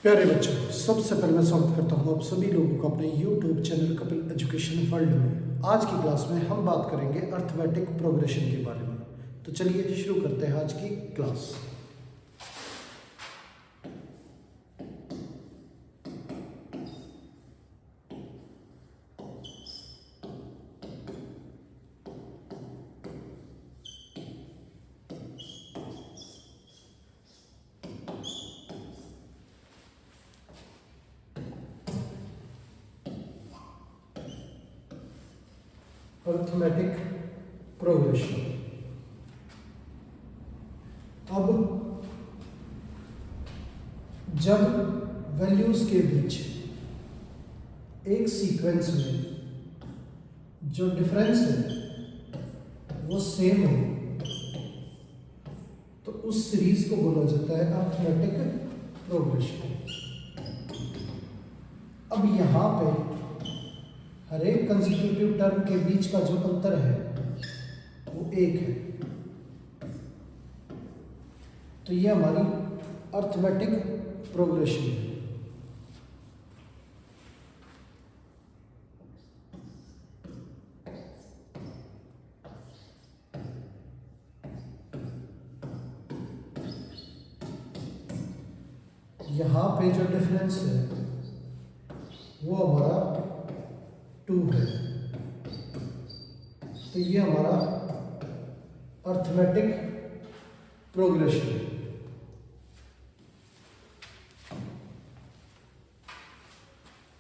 प्यारे बच्चों, सबसे पहले मैं स्वागत करता हूं आप सभी लोगों का अपने YouTube channel Kapil education world में। आज की क्लास में हम बात करेंगे अर्थमेटिक प्रोग्रेशन के बारे में। तो चलिए शुरू करते हैं आज की क्लास। Arithmetic progression. अब जब वैल्यूज के बीच एक सीक्वेंस में जो डिफरेंस है वो सेम हो तो उस सीरीज को बोला जाता है अर्थमेटिक प्रोग्रेशन। अब यहाँ पे हर एक कंसेक्यूटिव टर्म के बीच का जो अंतर है वो एक है, तो ये हमारी अर्थमेटिक प्रोग्रेशन है। यहाँ पे जो डिफरेंस है वो हमारा 2 है, तो ये हमारा अर्थमेटिक प्रोग्रेशन है।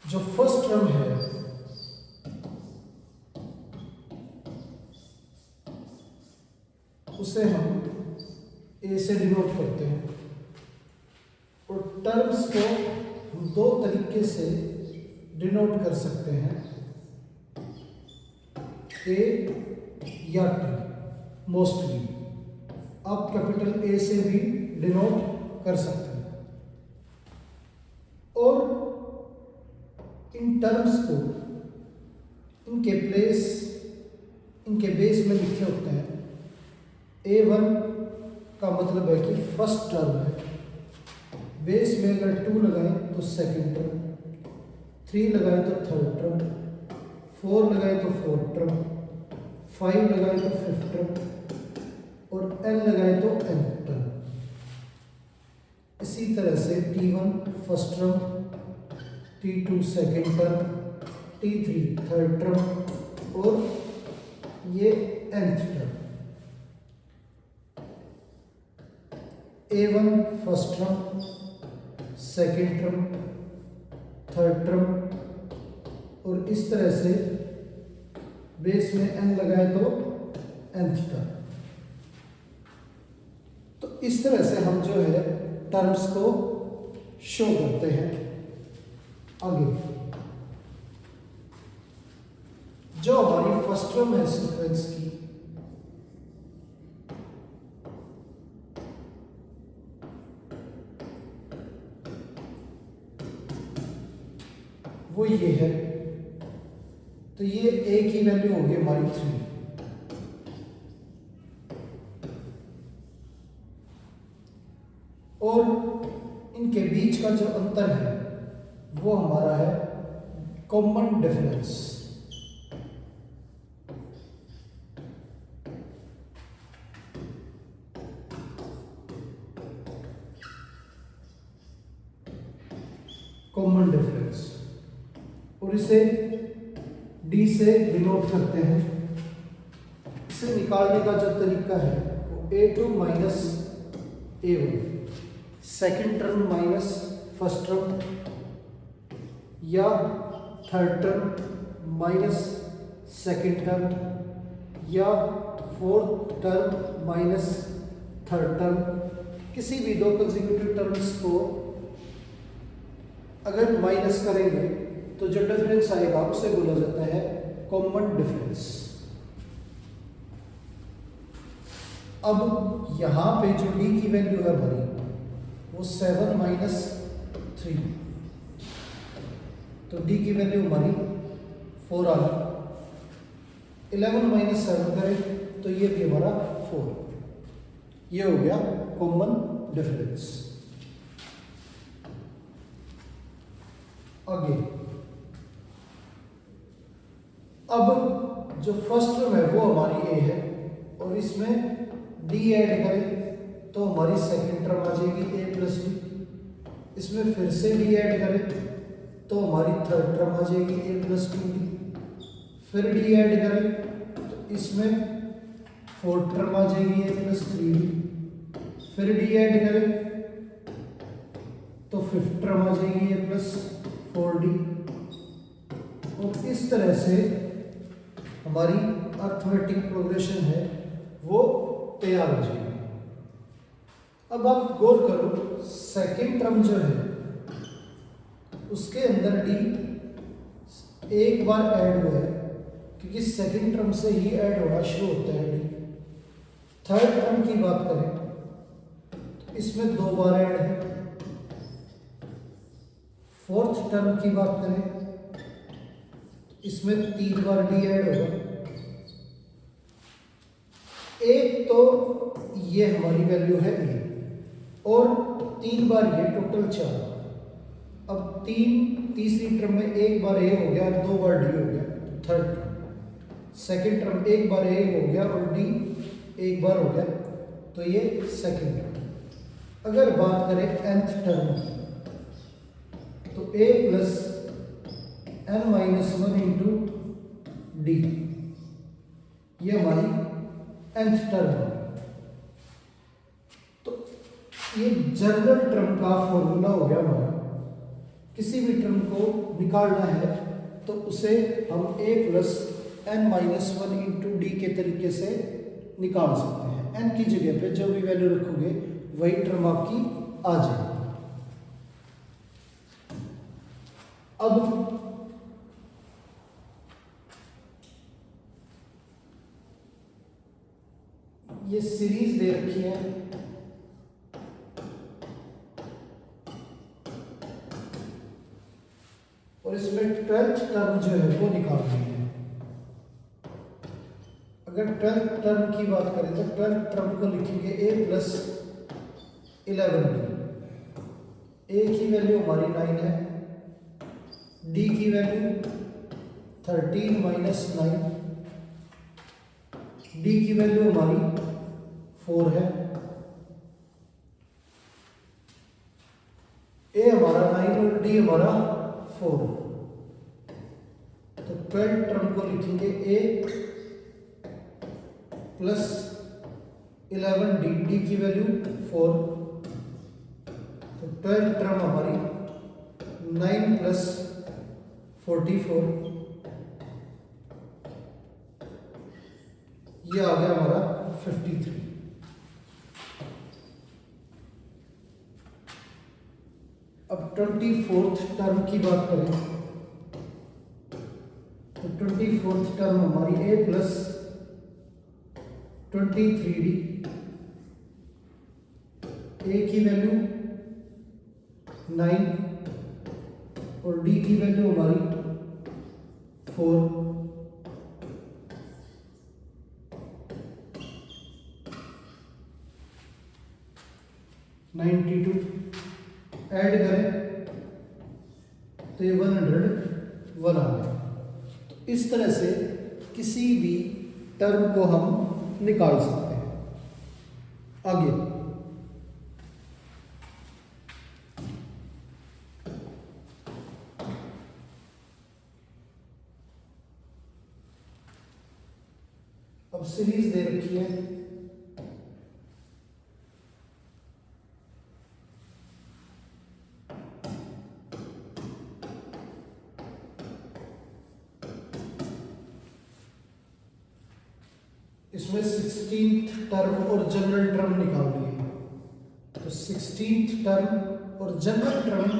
जो फर्स्ट टर्म है उसे हम ए से डिनोट करते हैं और टर्म्स को हम दो तरीके से डिनोट कर सकते हैं, ए या टी। मोस्टली आप कैपिटल ए से भी डिनोट कर सकते हैं और इन टर्म्स को इनके बेस में लिखे होते हैं। A1 का मतलब है कि फर्स्ट टर्म है, बेस में अगर 2 लगाएं तो सेकंड टर्म, 3 लगाएं तो थर्ड टर्म, 4 लगाएं तो फोर्थ टर्म, 5 लगाएं तो फिफ्थ टर्म और n लगाएं तो nth टर्म। इसी तरह से T1 first term, T2 second term, T3 third term और ये nth term. A1 first term, second term, third term और इस तरह से बेस में n लगाए तो nth टर्म। तो इस तरह से हम जो है टर्म्स को शो करते हैं। आगे जो हमारी फर्स्ट टर्म है सीक्वेंस की, वो ये है, तो ये a की वैल्यू होगी हमारी 3 और इनके बीच का जो अंतर है वो हमारा है कॉमन डिफरेंस। कॉमन डिफरेंस और इसे d से डिनोट करते हैं। इसे निकालने का जो तरीका है वो A2 minus A1, second term minus first term या third term minus second term या fourth term minus third term. किसी भी दो कंसेक्यूटिव टर्म्स को अगर माइनस करेंगे तो जो डिफरेंस आएगा उसे बोला जाता है कॉमन डिफरेंस। अब यहाँ पे जो d की वैल्यू है हमारी वो 7 माइनस 3, तो d की वैल्यू हमारी 4 आ गई। 11 माइनस 7 करें तो ये भी हमारा 4। ये हो गया कॉमन डिफरेंस। आगे अब जो फर्स्ट टर्म है वो हमारी ए है और इसमें डी ऐड करें तो हमारी सेकंड टर्म आ जाएगी ए प्लस डी। इसमें फिर से डी ऐड करें तो हमारी थर्ड टर्म आ जाएगी ए प्लस टू डी। फिर डी ऐड करें तो इसमें फोर्थ टर्म आ जाएगी ए प्लस थ्री डी। फिर डी ऐड करें तो फिफ्थ टर्म आ जाएगी ए प्लस फोर डी। और इस तरह से हमारी अर्थमेटिक प्रोग्रेशन है वो तैयार हो जाएगी। अब आप गौर करो, सेकंड टर्म जो है उसके अंदर डी एक बार ऐड हुआ है क्योंकि सेकंड टर्म से ही ऐड होना शुरू होता है डी। थर्ड टर्म की बात करें तो इसमें दो बार ऐड है। फोर्थ टर्म की बात करें इसमें तीन बार डी ऐड होगा। एक तो ये हमारी वैल्यू है ए और तीन बार ये, टोटल चार। अब तीसरी टर्म में एक बार ए हो गया और दो बार डी हो गया, थर्ड टर्म। सेकेंड टर्म एक बार ए हो गया और डी एक बार हो गया, तो ये सेकेंड टर्म। अगर बात करें nth टर्म तो A plus n minus one into D, ये हमारी nth टर्म। तो ये जनरल टर्म का फॉर्मूला हो गया हमारा। किसी भी टर्म को निकालना है तो उसे हम a plus n minus one into D के तरीके से निकाल सकते हैं। n की जगह पे जो भी वैल्यू रखोगे वही टर्म आपकी आ जाएगी। अब ये सीरीज दे रखी है, और इसमें 12th टर्म जो है वो निकालनी है। अगर 12th टर्म की बात करें तो 12th टर्म को लिखेंगे a प्लस 11d। a की वैल्यू हमारी 9 है, d की वैल्यू 13 माइनस 9, d की वैल्यू हमारी 4 है। a हमारा 9 और d हमारा 4। तो 12th टर्म को लिखेंगे a प्लस 11d, d की वैल्यू 4। तो 12th टर्म हमारी 9 प्लस 44, ये आ गया हमारा 53। अब 24th टर्म की बात करें तो 24th टर्म हमारी a प्लस 23d, a की वैल्यू 9 और d की वैल्यू हमारी 4। ऐड करें तो ये 101 आ गया। तो इस तरह से किसी भी टर्म को हम निकाल सकते हैं। आगे अब सीरीज दे रखी है, इसमें 16th टर्म और जनरल टर्म निकालनी है। तो 16th टर्म और जनरल टर्म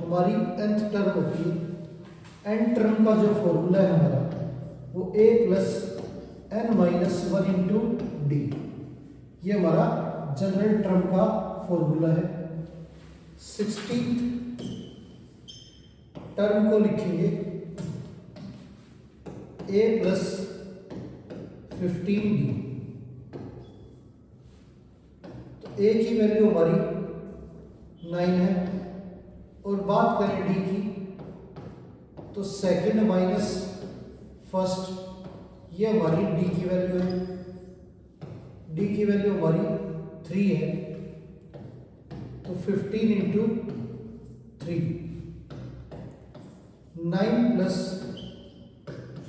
हमारी nth टर्म होती है। n टर्म का जो फॉर्मूला है हमारा वो a plus n minus one into D, ये हमारा जनरल टर्म का फॉर्मूला है। 16th टर्म को लिखेंगे a प्लस 15d। तो a की वैल्यू हमारी 9 है और बात करें d की तो सेकंड माइनस फर्स्ट, ये हमारी डी की वैल्यू है। डी की वैल्यू हमारी 3 है, तो 15 इंटू 3, 9 प्लस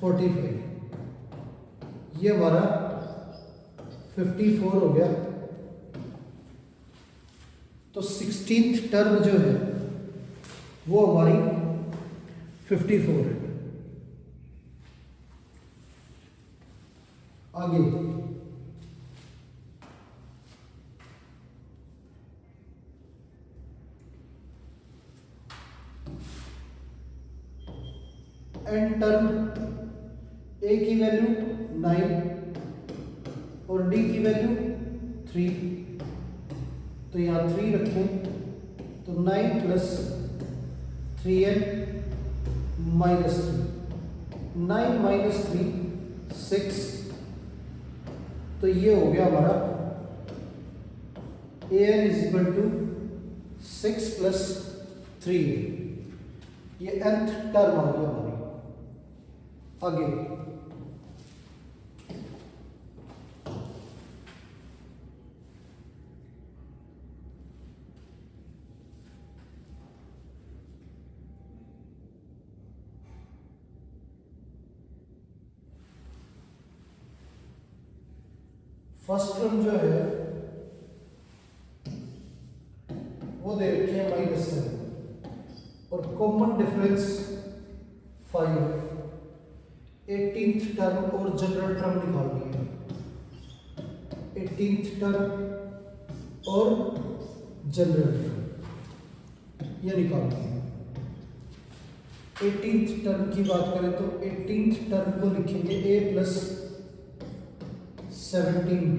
45, ये हमारा 54 हो गया। तो 16th टर्म जो है वो हमारी 54 है। आगे एन टर्म, ए की वैल्यू 9 और डी की वैल्यू 3, तो यहाँ 3 रखें, तो 9 प्लस 3n माइनस 3, 9 माइनस 3 6, तो ये हो गया हमारा an is equal to 6 plus 3, ये nth टर्म आ गया हमारी। आगे फर्स्ट टर्म जो है वो दे रखी है -7 और कॉमन डिफरेंस 5 है। 18th टर्म और जनरल टर्म निकालनी है। 18th टर्म और जनरल टर्म ये निकालनी है। 18th टर्म की बात करें तो 18th टर्म को लिखेंगे a प्लस 17b,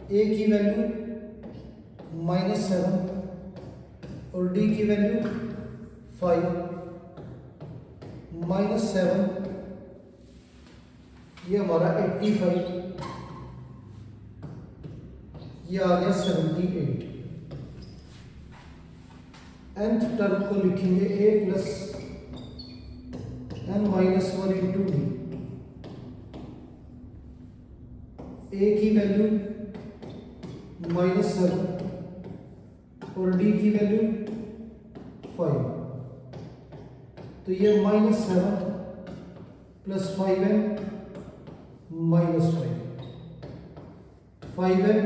a की वैल्यू -7 और d की वैल्यू 5, -7 ये हमारा 85, ये आ गया 78। nth टर्म को लिखेंगे a plus n-1 into d, a की वैल्यू -7 और d की वैल्यू 5, तो ये -7 प्लस 5n -5, 5n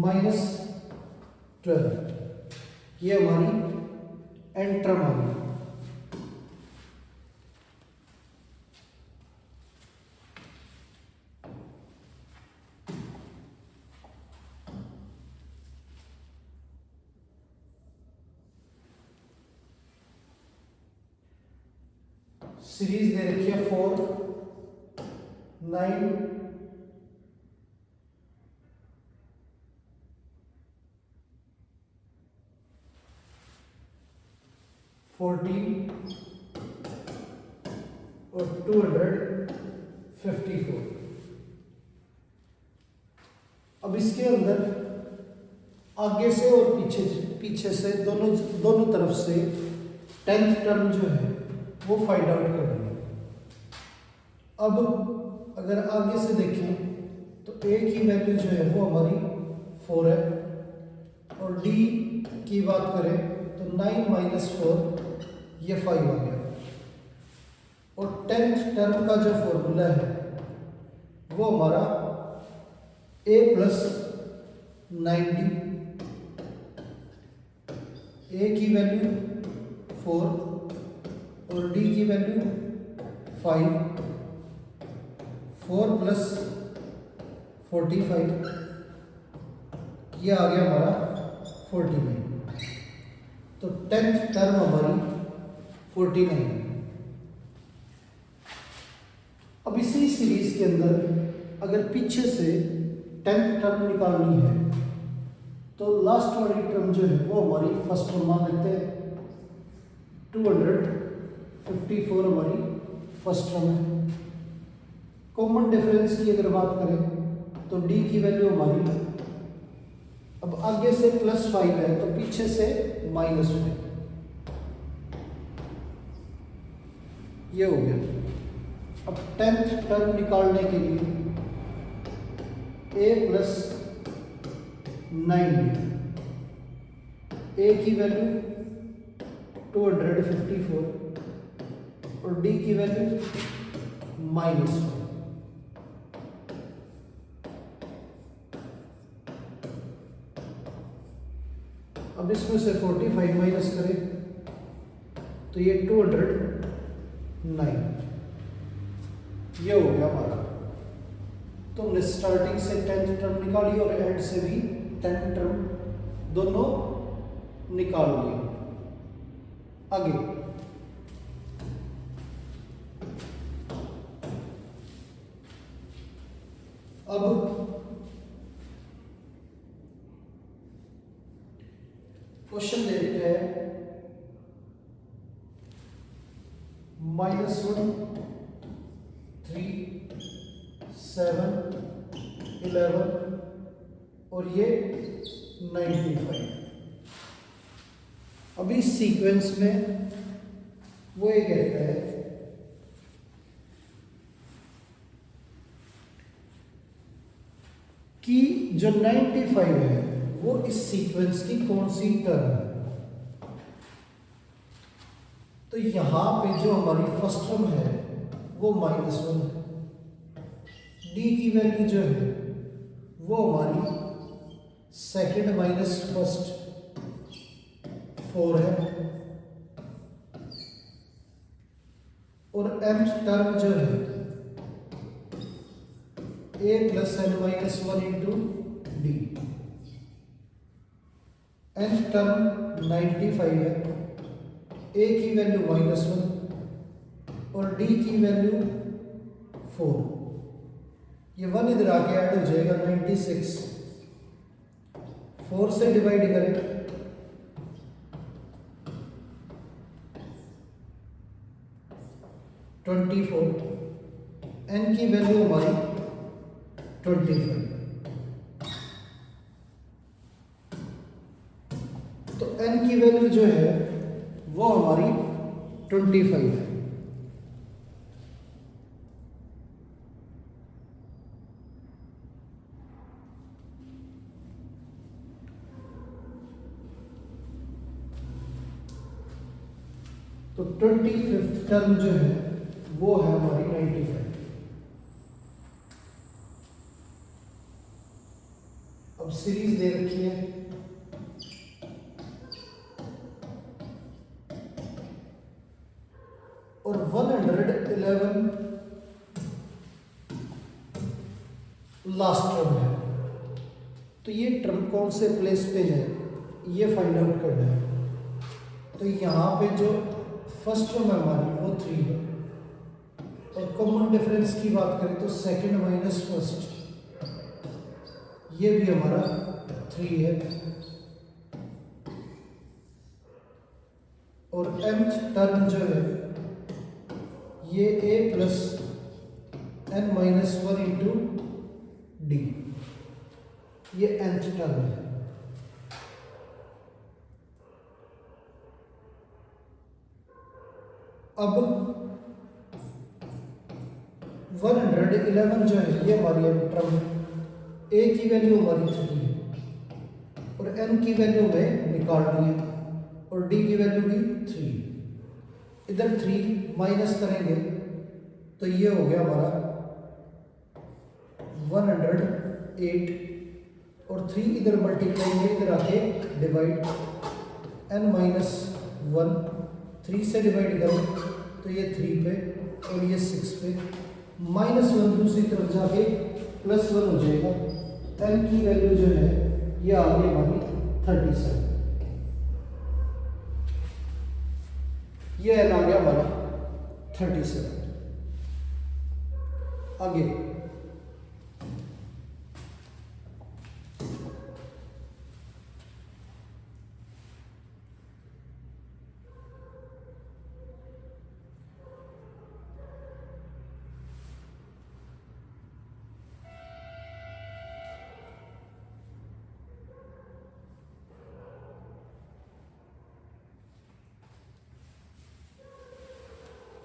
-12, ये हमारी एन टर्म आ गई। सीरीज दे रखी है 4, 9, 14 और 254। अब इसके अंदर आगे से और पीछे से दोनों तरफ से 10th टर्म जो है वो फाइंड आउट करनी है। अब अगर आगे से देखें तो a की वैल्यू जो है वो हमारी 4 है और d की बात करें तो 9 - 4 ये 5 आ गया। और 10th टर्म का जो फॉर्मूला है वो हमारा a प्लस 9d, a की वैल्यू 4 और d की वैल्यू 5, 4 प्लस 45 ये आ गया हमारा 49। तो 10th टर्म हमारी 49। अब इसी सीरीज के अंदर अगर पीछे से 10th टर्म निकालनी है तो लास्ट वाली टर्म जो है वो हमारी फर्स्ट टर्म मान लेते हैं। 254 हमारी फर्स्ट टर्म है। कॉमन डिफरेंस की अगर बात करें तो d की वैल्यू हमारी, अब आगे से +5 है तो पीछे से -5, ये हो गया। अब 10th टर्म निकालने के लिए a प्लस 9b, a की वैल्यू 254 और d की वैल्यू -1। अब इसमें से 45 माइनस करें तो ये 209, ये हो गया हमारा। तो हमने स्टार्टिंग से 10th टर्म निकाली और एंड से भी 10th टर्म दोनों निकाल लिए। आगे अब क्वेश्चन दे रखे हैं -1, 3, 7, 11 और ये 95। अभी इस सीक्वेंस में वो ये कहता है कि जो 95 है वो इस सीक्वेंस की कौन सी टर्म है। तो यहां पे जो हमारी फर्स्ट टर्म है वो -1 है, डी की वैल्यू जो है वो हमारी सेकंड माइनस फर्स्ट 4 है, और nth टर्म जो है a plus n minus 1 into D. nth term 95 है, a की वैल्यू -1 और d की वैल्यू 4। ये 1 इधर आके ऐड हो जाएगा 96, 4 से डिवाइड करें 24, n की वैल्यू हमारी 25। तो n की वैल्यू जो है वो हमारी 25 है। तो 25th टर्म जो है वो है हमारी 95। अब सीरीज दे रखी है और 111 लास्ट टर्म है। तो ये टर्म कौन से प्लेस पे है ये फाइंड आउट करना है। तो यहाँ पे जो फर्स्ट टर्म है हमारी वो 3 है, और कॉमन डिफरेंस की बात करें तो सेकंड माइनस फर्स्ट ये भी हमारा 3 है, और nth टर्म जो है ये a plus n minus 1 into D, ये nth टर्म है। अब 111 जो है ये हमारी टर्म है, a की वैल्यू हमारी 3 है और n की वैल्यू में निकालनी है, और d की वैल्यू भी 3। इधर 3 माइनस करेंगे तो ये हो गया हमारा 108, और 3 इधर मल्टीप्लाई में इधर आके डिवाइड, n माइनस 1 3 से डिवाइड करें तो ये 3 पे और ये 6 पे, -1 दूसरी तरफ जाके +1 हो जाएगा। n की वैल्यू जो है ये आ गई हमारी 37, ये n आ गया हमारा 37। आगे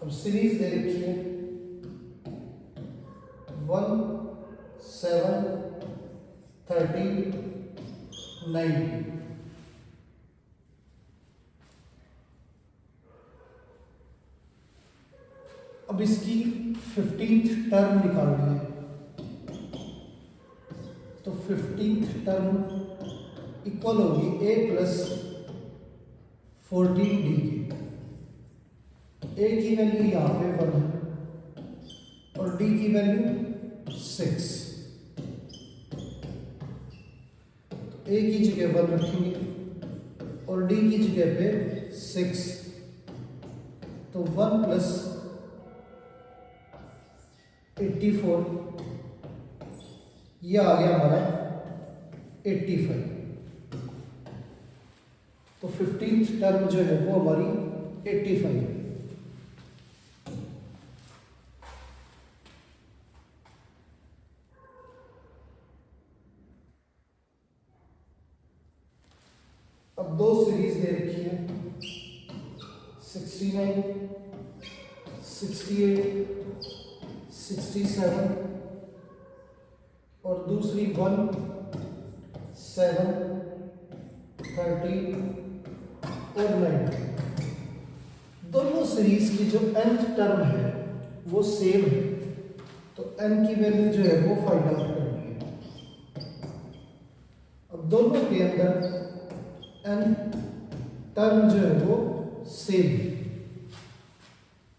अब सीरीज दे रखी है 1 7 13 90। अब इसकी 15th टर्म निकालनी है, तो 15th टर्म इक्वल होगी a प्लस 14d की। a की वैल्यू यहाँ पे 1 है और d की वैल्यू 6। तो a की जगह 1 रखेंगे और d की जगह पे 6, तो 1 प्लस 84, ये आ गया हमारा 85। तो 15th टर्म जो है वो हमारी 85 है। अब दो सीरीज दे रखी है 69 68 67 और दूसरी 1 7 30 और 90। दोनों सीरीज की जो nth टर्म है वो सेम है, तो n की वैल्यू जो है वो फाइंड आउट करनी है। अब दोनों के अंदर n टर्म जो है वो सेम है,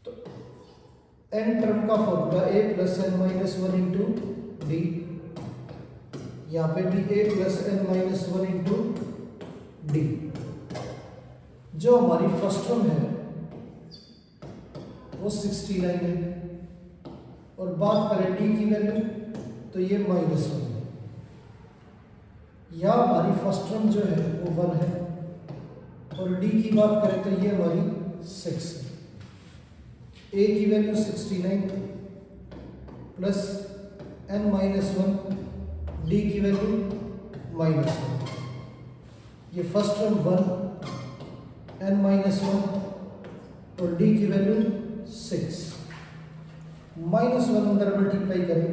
तो n टर्म का formula a plus n minus 1 into D, यहाँ पे भी a plus n minus 1 into D. जो हमारी फर्स्ट टर्म है वो 69 है और बात करें d की वैल्यू तो ये -1 है। यहाँ हमारी फर्स्ट टर्म जो है वो 1 है और d की बात करें तो ये हमारी 6 है। a की value 69 plus n minus 1, d की वैल्यू -1। ये फर्स्ट टर्म 1 n माइनस 1 और d की वैल्यू 6। -1 अंदर मल्टीप्लाई करें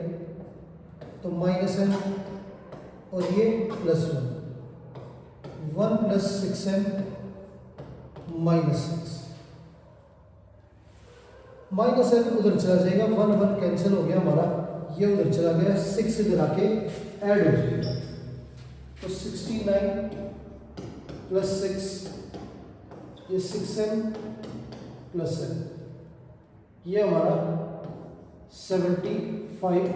तो -n और ये +1, 1 प्लस 6n -6। -n उधर चला जाएगा, 1 1 कैंसिल हो गया हमारा, ये उधर चला गया, 6 इधर आके ऐड हो जाएगा। तो 69 प्लस 6, ये 6n प्लस n, ये हमारा 75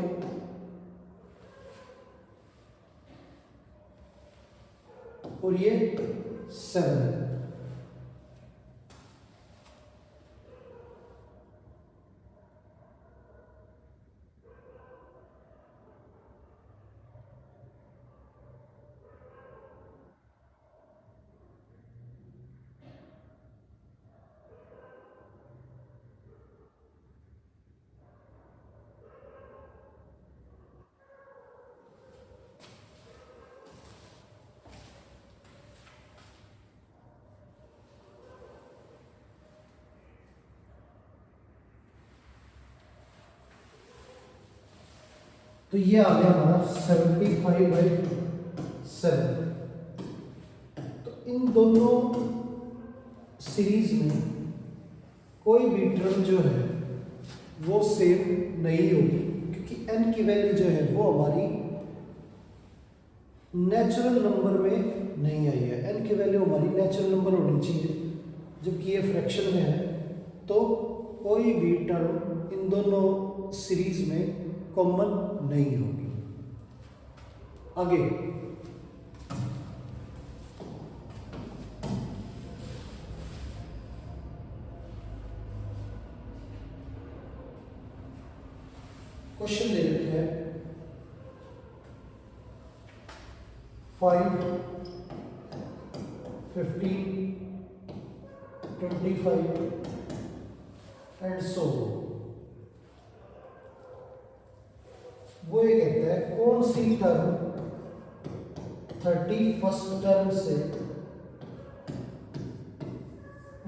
और ये 7। तो ये आ गया हमारा 75/7। तो इन दोनों सीरीज में कोई भी टर्म जो है वो सेम नहीं होगी, क्योंकि n की वैल्यू जो है वो हमारी नेचुरल नंबर में नहीं आई है। n की वैल्यू हमारी नेचुरल नंबर होनी चाहिए, जबकि ये फ्रैक्शन में है, तो कोई भी टर्म इन दोनों सीरीज में कॉमन नहीं होगी। आगे क्वेश्चन दे रखे हैं 5 15 25 एंड सो। वो ये कहता है कौन सी टर्म 31st टर्म से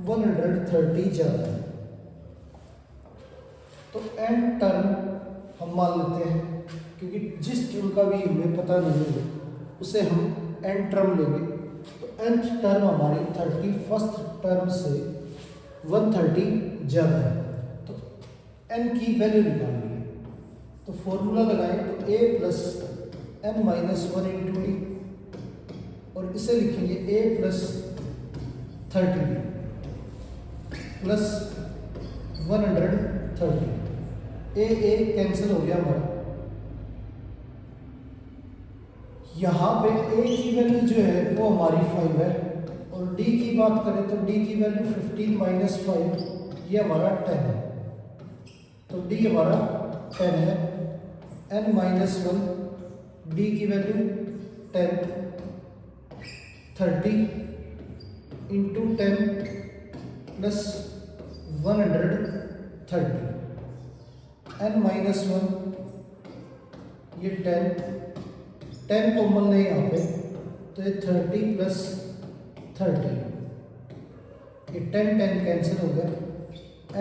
130 ज्यादा है। तो n टर्म हम मान लेते हैं, क्योंकि जिस टर्म का भी हमें पता नहीं है उसे हम n टर्म लेंगे। तो nth टर्म हमारी 31st टर्म से 130 ज़्यादा है, तो n की वैल्यू निकालनी है। तो फॉर्मूला लगाएं तो a plus n minus 1 into D, और इसे लिखेंगे a plus 30 plus 130। a cancel हो गया हमारा। यहाँ पे a की वैल्यू जो है वो हमारी 5 है, और d की बात करें तो d की वैल्यू 15 माइनस 5 ये हमारा 10 है। तो d हमारा 10 है, n माइनस 1 d की value 10, 30 into 10 plus 130, n minus 1 ये 10 कॉमन नहीं यहाँ पे, तो ये 30 प्लस 30, ये 10 कैंसिल हो गया,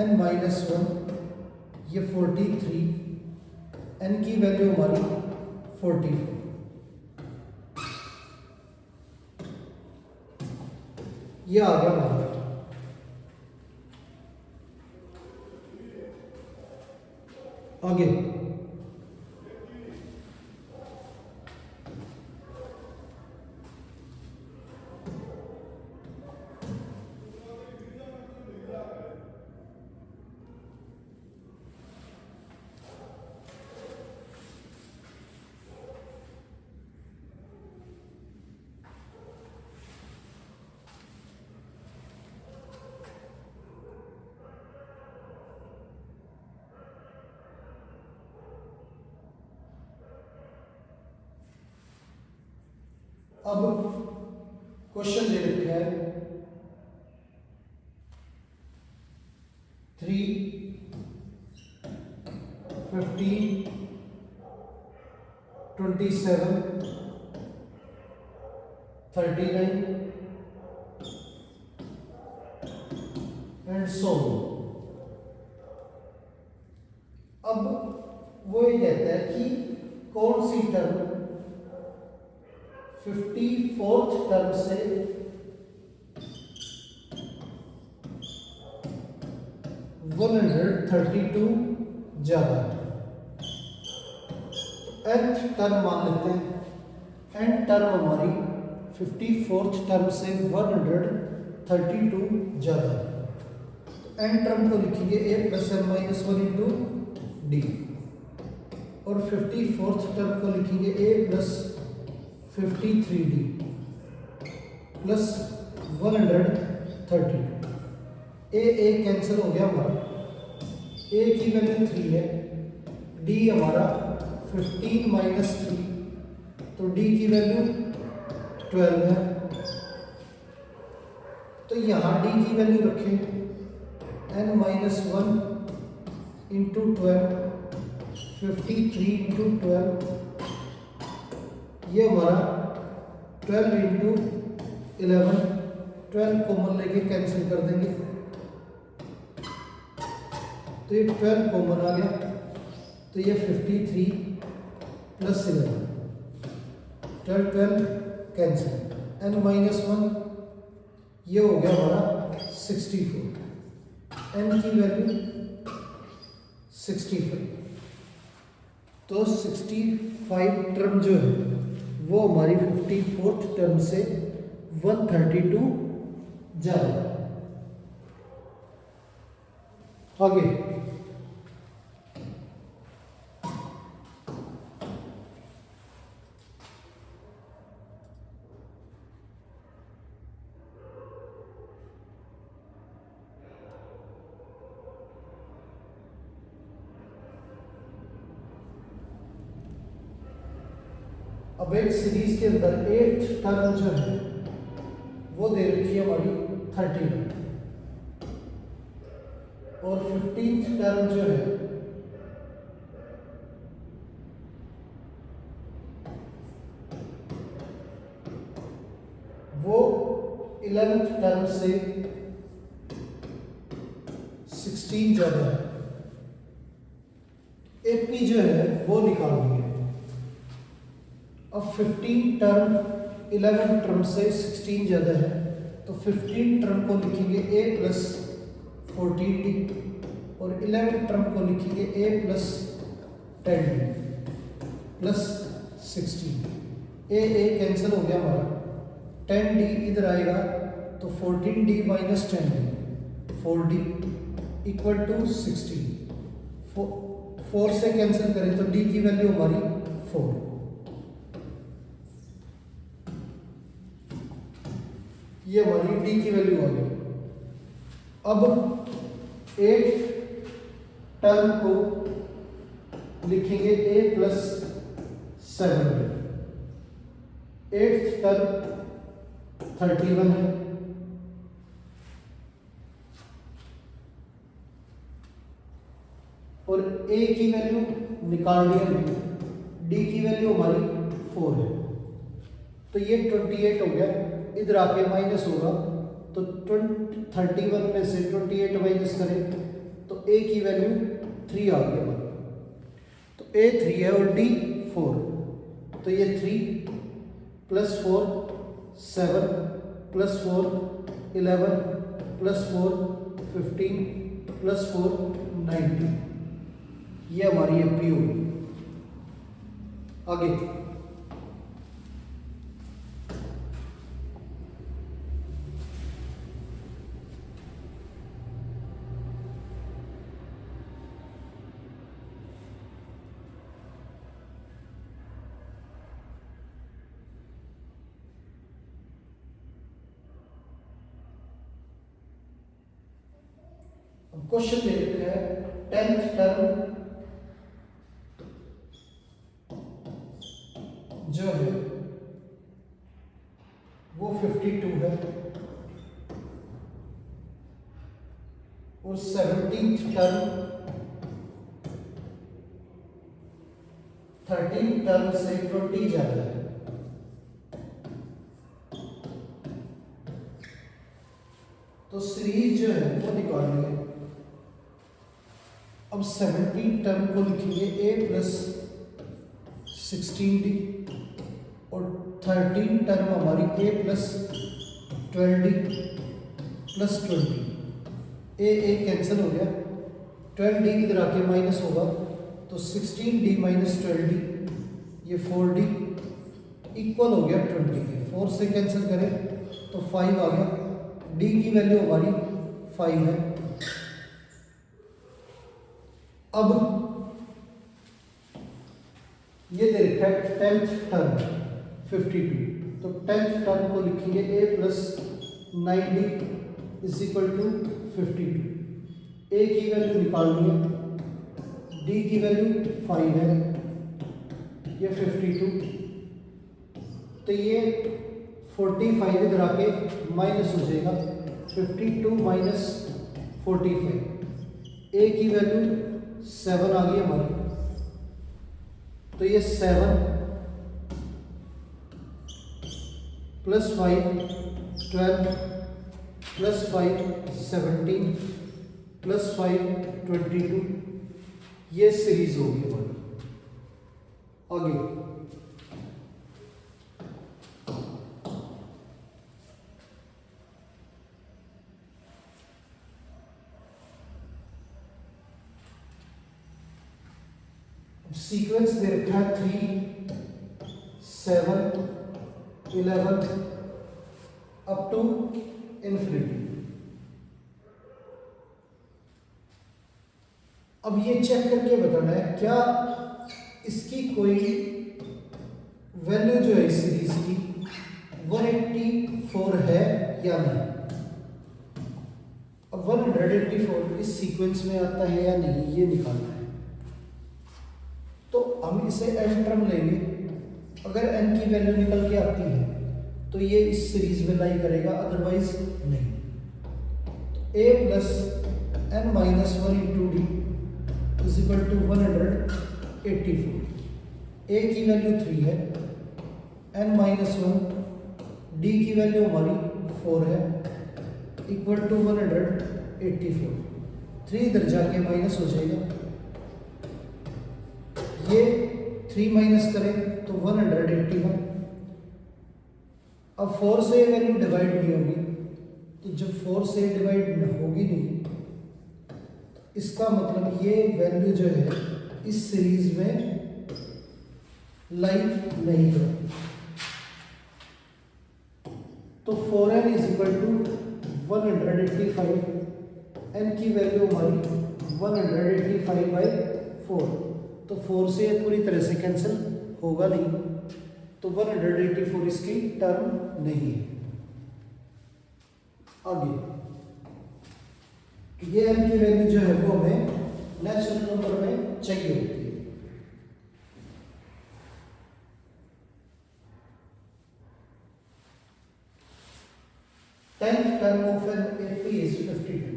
n माइनस 1 ये 43, n की वैल्यू हमारी 44, ये आ गया हमारा। आगे अब क्वेश्चन दे रखा है 3, 15, 27, 39 एंड सो। अब वो ये कहता है कि कौन सी टर्म 54th टर्म से 132 ज्यादा है। nth टर्म मान लेते हैं, n टर्म हमारी 54th टर्म से 132 ज्यादा है। तो n टर्म को लिखेंगे a plus n minus 1 into D, और 54th टर्म को लिखेंगे a plus 53d plus 132। a cancel हो गया हमारा, a की वैल्यू 3 है, d हमारा 15 माइनस 3, तो d की वैल्यू 12 है। तो यहाँ d की वैल्यू रखें n माइनस 1 इंटू 12, 53 इंटू 12, ये हमारा 12 इंटू 11, 12 कॉमन लेके कैंसिल कर देंगे, तो ये 12 कॉमन आ गया, तो ये 53 प्लस 11, 12 कैंसिल, n माइनस 1 ये हो गया हमारा 64, n की वैल्यू 65। तो 65 टर्म जो है वो हमारी 54th टर्म से 132 ज्यादा है। आगे अब एक सीरीज के अंदर 8th टर्म जो है वो दे रखी है हमारी 13, और 15th टर्म जो है वो 11th टर्म से 16 ज्यादा है। एपी जो है वो निकालनी है। अब 15 टर्म 11 टर्म से 16 ज़्यादा है, तो 15 टर्म को लिखेंगे a प्लस 14d और 11 टर्म को लिखेंगे a plus 10d plus 16। a cancel हो गया हमारा, 10d इधर आएगा तो 14d minus 10d 4d equal to 16। 4 से कैंसिल करें तो d की वैल्यू हमारी 4। ये हमारी d की वैल्यू आ गई। अब 8 टर्म को लिखेंगे a प्लस 7। 8th टर्म 31 है, और a की वैल्यू निकाल ली हमने, d की वैल्यू हमारी 4 है, तो ये 28 हो गया। इधर आके माइनस होगा तो 31 में से 28 माइनस करें तो a की वैल्यू 3 आ गई। तो a 3 है और d 4, तो ये 3 प्लस 4 7 प्लस 4 11 प्लस 4 15 प्लस 4 19। ये हमारी एपी होगी। आगे क्वेश्चन ले लेते हैं। 10th टर्म जो है वो 52 है और 17th टर्म 13 टर्म से 20 ज्यादा है। तो सीरीज जो है वो निकालनी है। अब 17 टर्म को लिखेंगे a प्लस 16d और 13 टर्म हमारी a plus 12d plus 20। a cancel हो गया, 12d इधर आके माइनस होगा तो 16d माइनस 12d ये 4d इक्वल हो गया 20 के। 4 से कैंसिल करें तो 5 आ गया, d की वैल्यू हमारी 5 है। अब ये दे रखा है 10th टर्म 52, तो 10th टर्म को लिखेंगे a plus 9d is equal to 52। a की वैल्यू निकालनी है, d की वैल्यू 5 है, ये 52, तो ये 45 इधर आके माइनस हो जाएगा, 52 माइनस 45। a की वैल्यू 7 आ गई हमारी, तो ये 7 प्लस 5 12 प्लस 5 17 प्लस 5 22, ये सीरीज होगी हमारी। आगे सीक्वेंस दे रखा है 3 7 11 अप टू इन्फिनिटी। अब ये चेक करके बताना है क्या इसकी कोई वैल्यू जो है इस सीरीज की 184 है या नहीं। अब 184 इस सीक्वेंस में आता है या नहीं ये निकालना है। तो हम इसे n टर्म लेंगे, अगर n की वैल्यू निकल के आती है तो ये इस सीरीज में लाई करेगा, अदरवाइज नहीं। तो a plus n minus 1 into D is equal to 184। a की वैल्यू 3 है, n माइनस 1, d की वैल्यू हमारी 4 है, इक्वल टू 184। 3 इधर जाके माइनस हो जाएगा, ये 3 माइनस करें तो 181। अब 4 से वैल्यू डिवाइड नहीं होगी, तो जब 4 से डिवाइड होगी नहीं, इसका मतलब ये वैल्यू जो है इस सीरीज में लाई नहीं करेगी। तो 4n is equal to 185, n की वैल्यू हमारी 185/4, तो 4 से ये पूरी तरह से कैंसिल होगा नहीं, तो 184 इसकी टर्म नहीं है। आगे ये n की वैल्यू जो है वो हमें नेचुरल नंबर में चाहिए होती है। Tenth term of an AP is 52।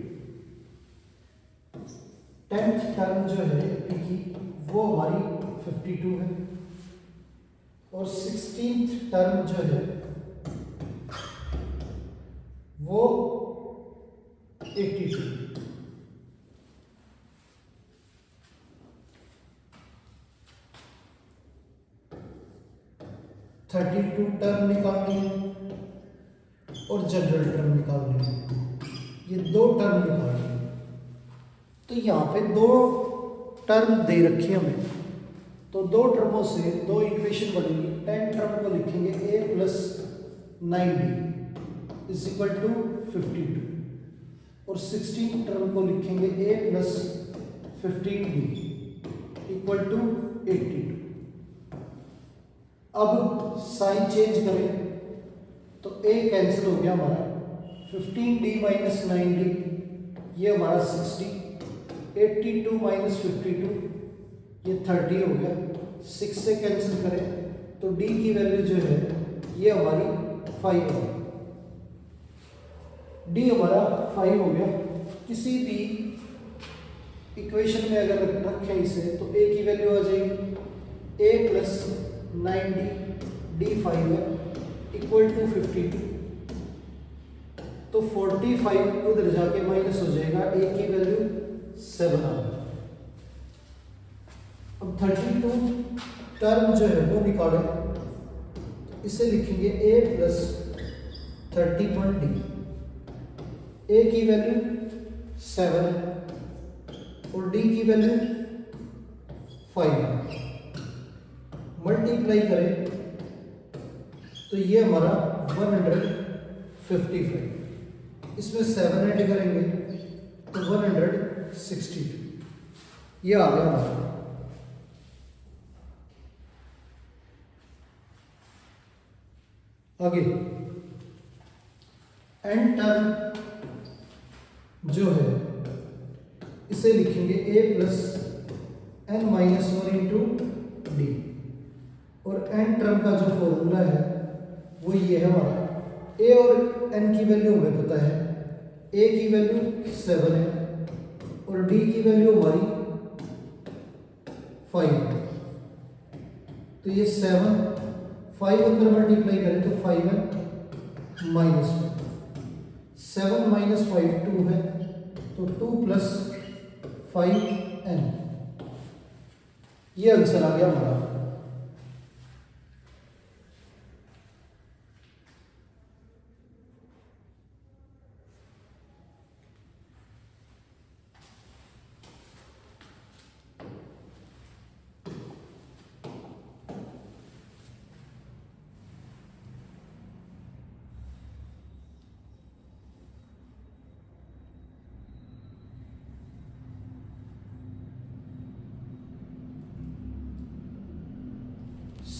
Tenth term जो है एपी की वो हमारी 52 है, और 16th टर्म जो है वो 82। थर्टी टू टर्म निकालनी है और जनरल टर्म निकालनी है, ये दो टर्म निकालनी है। तो यहाँ पे दो टर्म दे रखी है हमें, तो दो टर्मों से दो इक्वेशन बनेगी। 10 टर्म को लिखेंगे a plus 9b is equal to 52, और 16 टर्म को लिखेंगे a plus 15b equal to 82। अब साइन चेंज करें तो a कैंसिल हो गया हमारा, 15d माइनस 9d ये हमारा 60, 82 माइनस 52 ये 30 हो गया। 6 से कैंसिल करें तो d की वैल्यू जो है ये हमारी 5 हो गई, d हमारा 5 हो गया। किसी भी इक्वेशन में अगर रखें इसे तो a की वैल्यू आ जाएगी a प्लस 9d d 5 है इक्वल टू 52, तो 45 उधर जाके माइनस हो जाएगा, a की वैल्यू 7 आ गई। अब 32 टर्म जो है वो निकालें, तो इसे लिखेंगे a प्लस 31d, a की वैल्यू 7 है और d की वैल्यू 5 है। मल्टीप्लाई करें तो ये हमारा 155, इसमें 7 ऐड करेंगे तो 162, ये आ गया हमारा। आगे एन टर्म जो है इसे लिखेंगे a plus n minus 1 into D, और n टर्म का जो फॉर्मूला है वो ये है हमारा। a और n की वैल्यू हमें पता है, a की वैल्यू 7 है और d की वैल्यू हमारी 5 है, तो ये 7 5 अंदर मल्टीप्लाई करें तो 5 है माइनस 7 माइनस 5 2 है, तो 2 प्लस 5n, ये आंसर आ गया हमारा।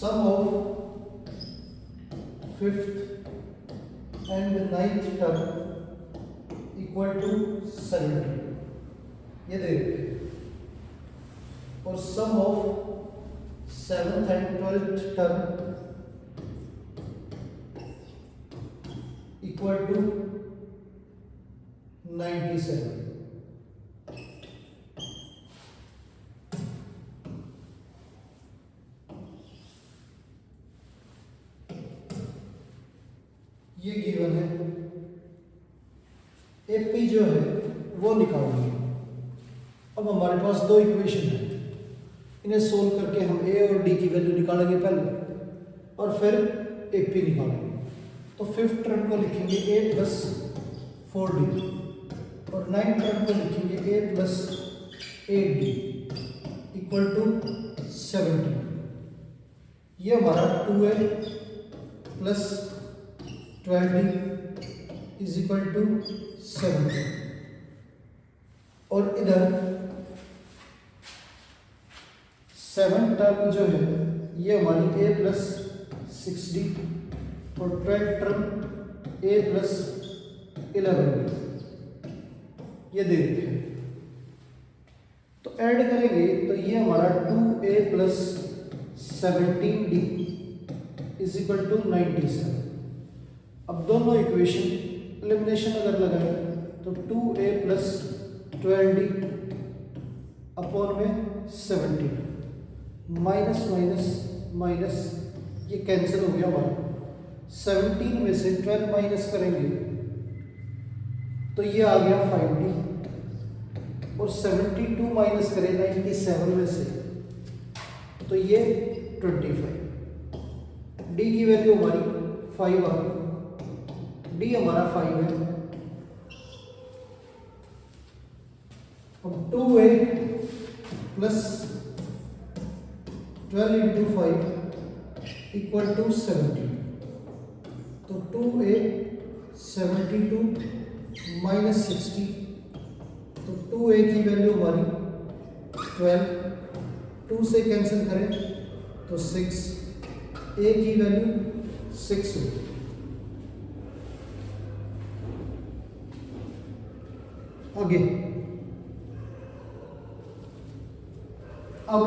Sum of 5th and 9th term equal to 70, ये देखिए, और sum of 7th and 12th term equal to 97। ये गिवन है, एपी जो है वो निकालनी है। अब हमारे पास दो इक्वेशन है, इन्हें सोल्व करके हम ए और डी की वैल्यू निकालेंगे पहले और फिर ए पी निकालेंगे। तो फिफ्थ टर्म को लिखेंगे ए प्लस 4d और नाइन्थ टर्म को लिखेंगे ए प्लस 8d इक्वल टू 17। ये हमारा 2a plus 12d is equal to 17 और इधर 7 टर्म जो है ये हमारी a प्लस 6d और 12 टर्म a प्लस 11d ये दे देते हैं। तो ऐड करेंगे तो ये हमारा 2a plus 17d is equal to 97। अब दोनों इक्वेशन एलिमिनेशन अगर लगाए तो 2a प्लस 12d अपॉन में 17 माइनस माइनस माइनस ये कैंसिल हो गया हमारा। 17 में से 12 माइनस करेंगे तो ये आ गया 5d और 72 माइनस करें 97 में से तो ये 25। d की वैल्यू हमारी 5 आ गई। d हमारा 5 है। अब 2a plus 12 into 5 equal to 70। तो 2a 72 माइनस 60 तो 2a की वैल्यू हमारी 12, 2 से कैंसिल करें तो 6, a की वैल्यू 6 होगी। आगे अब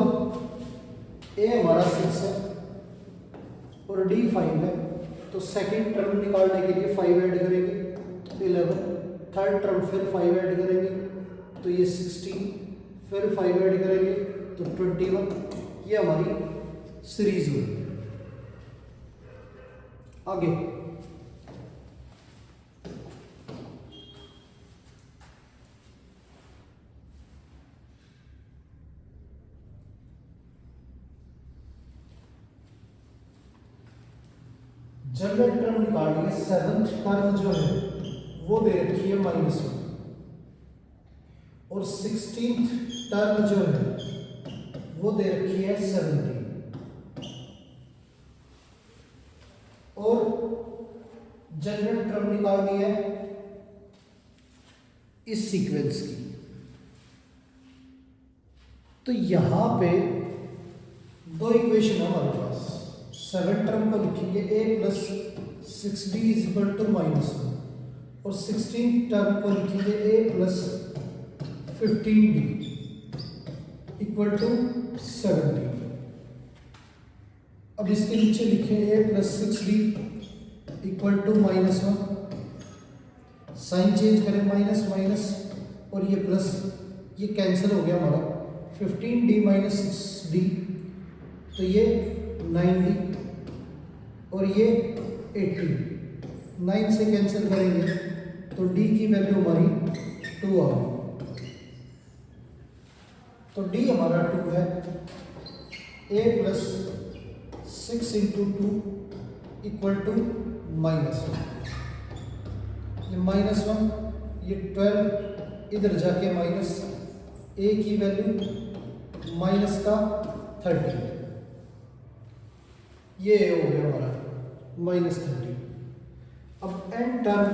a हमारा 6 है और d 5 है तो सेकंड टर्म निकालने के लिए 5 ऐड करेंगे 11, थर्ड टर्म फिर 5 ऐड करेंगे तो ये 16, फिर 5 ऐड करेंगे तो 21। ये हमारी सीरीज होगी। आगे जनरल टर्म निकालिए। 7th टर्म जो है वो दे रखी है -1 और 16th टर्म जो है वो दे रखी है 17 और जनरल टर्म निकालनी है इस सीक्वेंस की। तो यहां पे दो इक्वेशन है हमारे पास। 7 टर्म को लिखेंगे a plus 6d is equal to -1 और 16 टर्म को लिखेंगे a plus 15d equal to 17। अब इसके नीचे लिखें a plus 6d equal to -1, sign change करें माइनस माइनस और ये प्लस, ये कैंसिल हो गया हमारा। 15d माइनस 6d तो ये 9d और ये 18, 9 से कैंसिल करेंगे तो d की वैल्यू हमारी 2 आ गई। तो d हमारा 2 है। a plus 6 into 2 equal to -1, ये -1, ये 12 इधर जाके माइनस, a की वैल्यू माइनस का 30, ये हो गया हमारा -30। अब n टर्म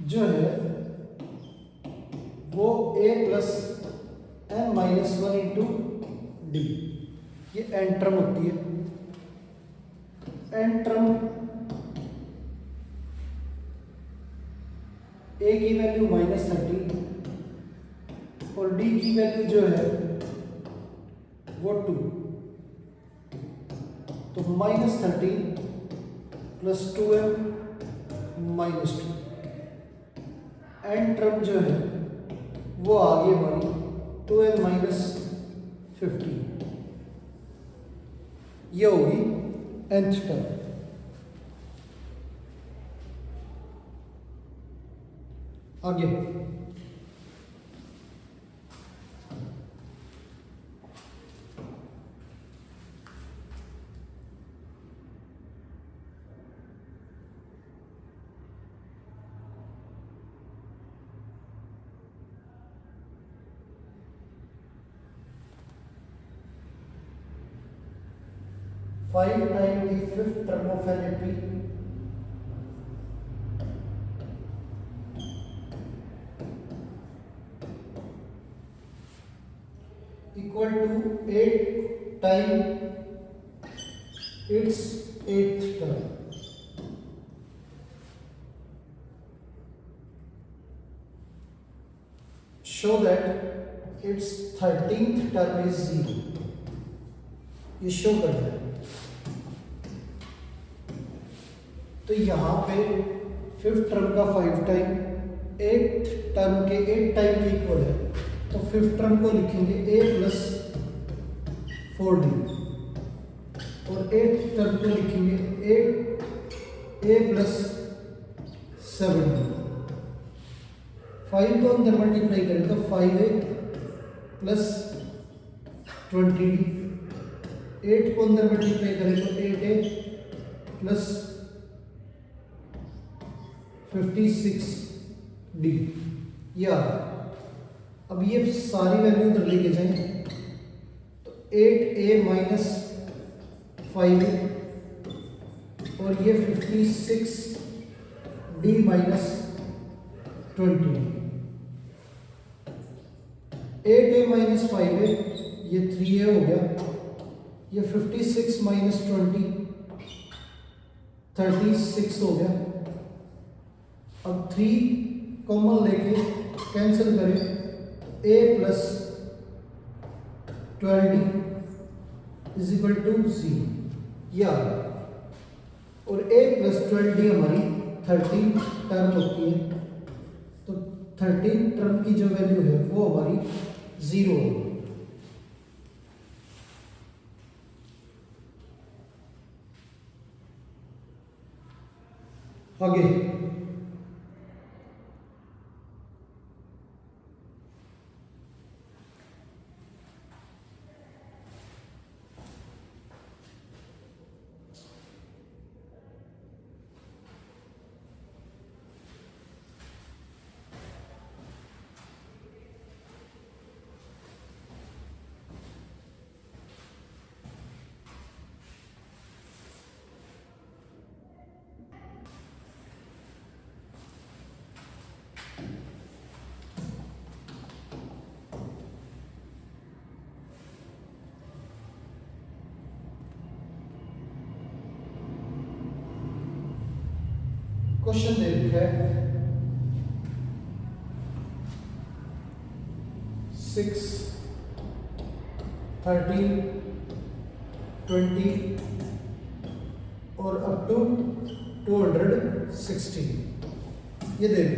जो है वो a plus n minus 1 into D, ये n टर्म होती है। n टर्म a की वैल्यू -30 और d की वैल्यू जो है वो 2, तो -13 plus 2m minus 2। n term जो है वो आ गई हमारी 2m माइनस 15, ये होगी nth टर्म। आगे 5 time the fifth term of an AP equal to 8 time its 8th term. Show that its 13th term is 0. ये शो करना है। तो यहाँ पे फिफ्थ टर्म का 5 टाइम 8th टर्म के 8 टाइम के इक्वल है, तो फिफ्थ टर्म को लिखेंगे a प्लस 4d और 8th टर्म को लिखेंगे a प्लस 7d। 5 को अंदर मल्टीप्लाई करें तो 5a प्लस 20d, 8 को अंदर मल्टीप्लाई करें तो 8a प्लस 56d। या अब ये सारी वैल्यू उधर लेके जाएं तो 8a माइनस 5a और ये 56d minus 20। 8a minus 5a ये 3a हो गया, ये 56 माइनस 20 36 हो गया। अब 3 कॉमन लेके कैंसिल करें, a plus 12d is equal to 0। या और a प्लस 12d हमारी 13 टर्म होती है, तो 13 टर्म की जो वैल्यू है वो हमारी 0 होगी। आगे क्वेश्चन दे रखा है 6, 13, 20 और अप टू 216। ये देख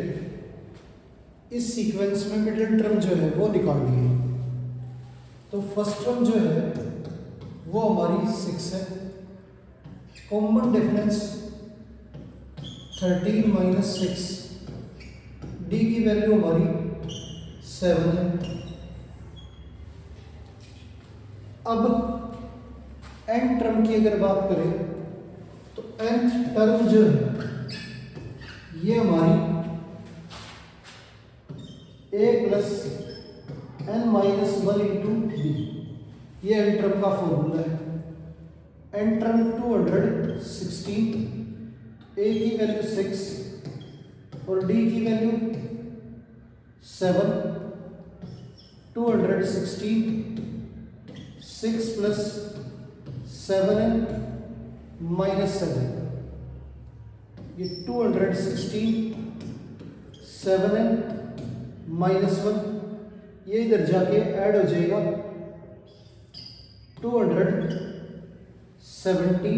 इस सीक्वेंस में मिडिल टर्म जो है वो निकालनी है। तो फर्स्ट टर्म जो है वो हमारी 6 है, कॉमन डिफरेंस 13 माइनस 6, डी की वैल्यू हमारी 7 है। अब एन टर्म की अगर बात करें तो nth टर्म जो है ये हमारी a plus n minus 1 into B, ये एन टर्म का फॉर्मूला है। एन टर्म 216, a की वैल्यू 6 और d की वैल्यू 7, 216 6 प्लस 7n माइनस 7, ये 216 7n माइनस 1, ये इधर जाके ऐड हो जाएगा 270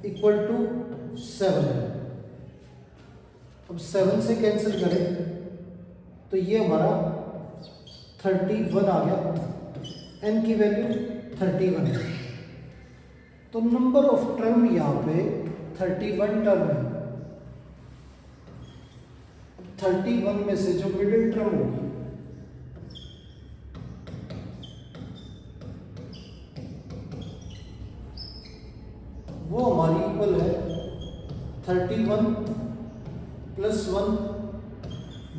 इक्वल टू 7। अब 7 से कैंसिल करें तो ये हमारा 31 आ गया, n की वैल्यू 31 है। तो नंबर ऑफ टर्म यहाँ पे 31 टर्म है। 31 में से जो मिडिल टर्म होगी वो हमारी इक्वल है 31 प्लस 1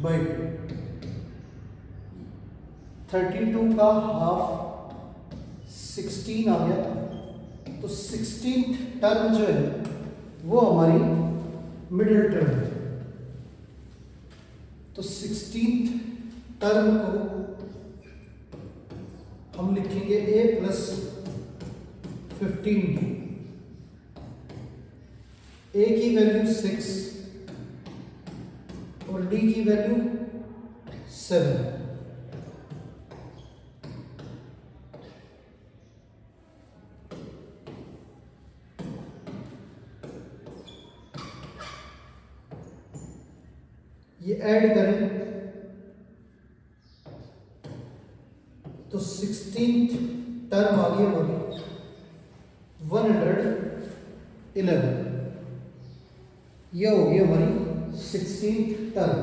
बाई 2। 32 का हाफ 16 आ गया। तो 16th टर्म जो है वो हमारी मिडिल टर्म है। तो 16th टर्म को हम लिखेंगे a प्लस 15d। a की वैल्यू 6 और d की वैल्यू 7। ये ऐड करें तो 16th टर्म आ गई हमारी 111। ये हो गई हमारी 16th टर्म।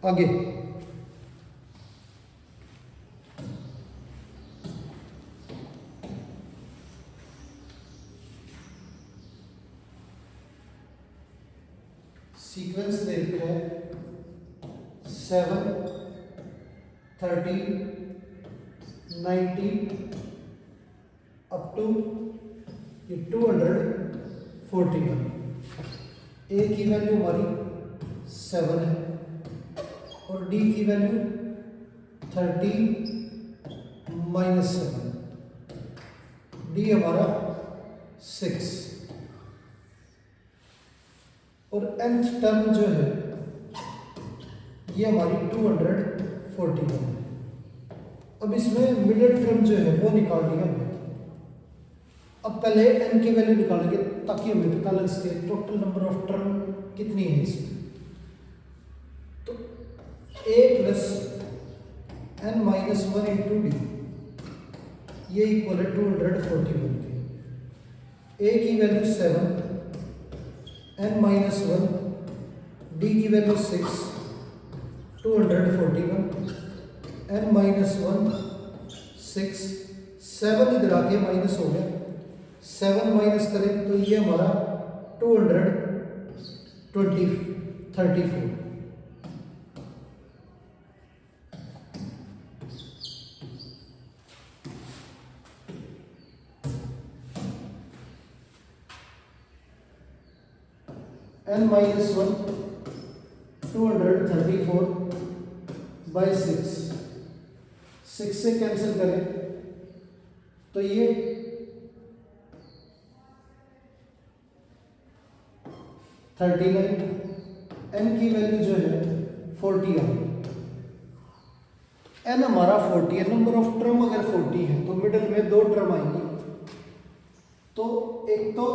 आगे सीक्वेंस दे रखा है 7, 13, 19 अप टू 241। ए की वैल्यू हमारी 7 है और डी की वैल्यू 13 माइनस 7, डी हमारा 6 और nth टर्म जो है ये हमारी 241 है। अब इसमें मिडिल टर्म जो है वो निकाल लिया हमने। अब पहले n की वैल्यू निकालेंगे ताकि हमें पता लग सके टोटल नंबर ऑफ टर्म कितनी है इसमें। तो a plus n minus 1 into D ये इक्वल है 241 के। a की वैल्यू 7, n माइनस 1, डी की वैल्यू 6, 241, n माइनस 1 6, 7 इधर आके माइनस हो गया, 7 माइनस करें तो ये हमारा 234। n माइनस 1 234 बाई 6 से कैंसिल करें तो ये 39। n की वैल्यू जो है 40 है। n हमारा 40 है। नंबर ऑफ टर्म अगर 40 है तो मिडिल में 2 टर्म आएंगी। तो एक तो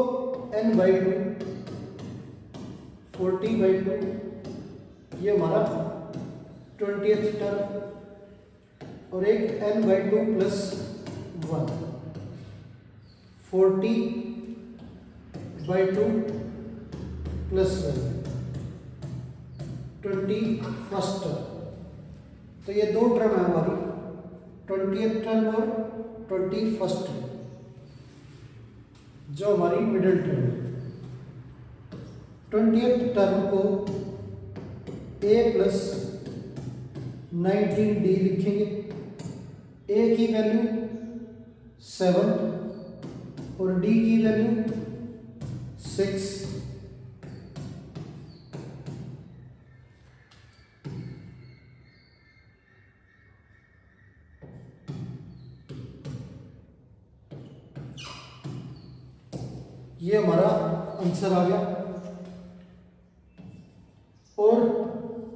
n बाई 2 40/2 ये हमारा 20th टर्म और एक n/2 plus 1 40/2 plus 1 21st term. तो ये 2 टर्म है हमारी 20th टर्म और 21st टर्म जो हमारी मिडिल टर्म है। 20th टर्म को a प्लस 19d लिखेंगे। a की वैल्यू 7 और d की वैल्यू 6। ये हमारा आंसर आ गया। और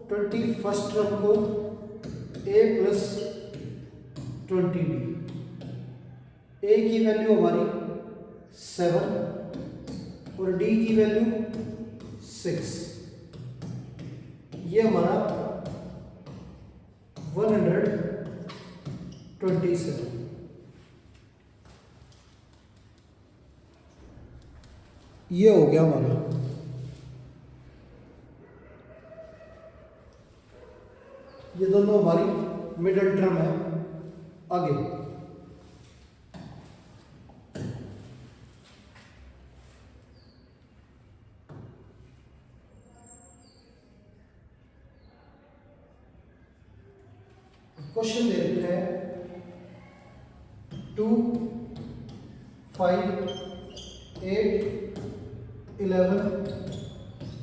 21st टर्म को a प्लस 20d, a की वैल्यू हमारी 7 और d की वैल्यू 6। ये हमारा 127। ये हो गया हमारा। ये दोनों हमारी मिडिल टर्म है। आगे क्वेश्चन दे रखा है 2, 5, 8, 11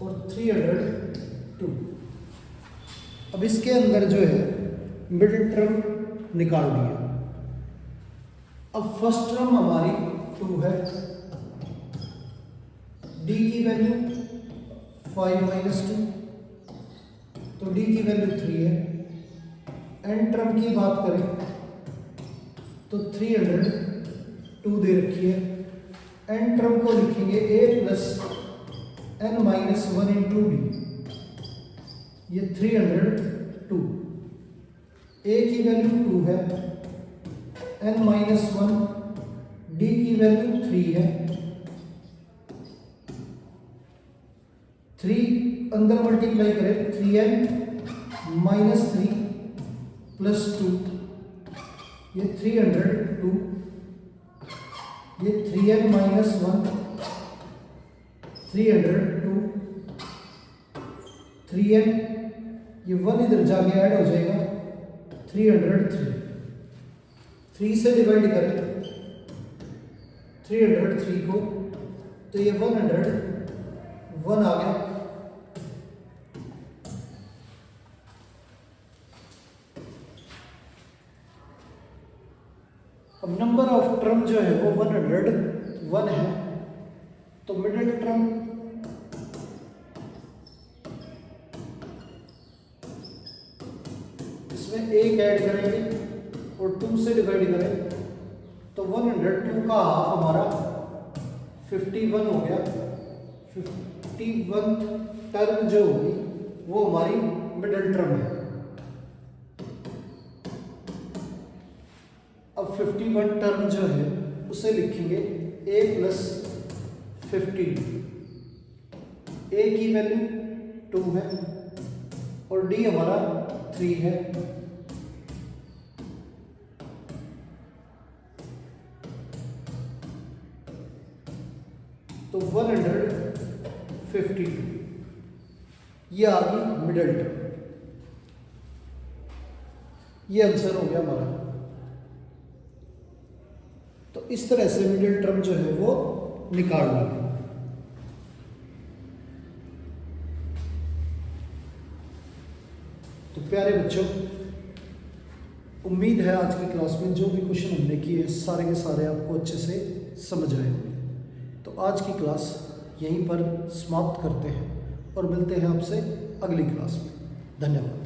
और 302। अब इसके अंदर जो है मिडिल टर्म निकाल लिया। अब फर्स्ट टर्म हमारी 2 है, डी की वैल्यू 5 माइनस 2, तो डी की वैल्यू 3 है। एन टर्म की बात करें तो 302 दे रखी है। एन टर्म को लिखेंगे a plus n minus 1 into D, ये 302। a की वैल्यू 2 है, n माइनस 1, डी की वैल्यू 3 है। 3 अंदर मल्टीप्लाई करें, 3n माइनस 3 प्लस 2, ये 302, ये 3n माइनस 1, 302, 3n, ये 1 इधर जाके ऐड हो जाएगा, 303। 3 से डिवाइड करें 303 को, तो ये 101 आ गया। अब नंबर ऑफ टर्म जो है वो 101 है, तो मिडिल टर्म इसमें 1 ऐड करेंगे और 2 से डिवाइड करें तो 102 का हाफ हमारा 51 हो गया। 51 टर्म जो होगी वो हमारी मिडिल टर्म है। अब 51 टर्म जो है उसे लिखेंगे a प्लस 50। a की वैल्यू 2 है और d हमारा 3 है। तो 152 ये आ गई मिडिल टर्म। ये आंसर हो गया हमारा। तो इस तरह से मिडिल टर्म जो है वो निकाल लेंगे। तो प्यारे बच्चों, उम्मीद है आज की क्लास में जो भी क्वेश्चन हमने किए हैं सारे के सारे आपको अच्छे से समझ आए होंगे। तो आज की क्लास यहीं पर समाप्त करते हैं और मिलते हैं आपसे अगली क्लास में। धन्यवाद।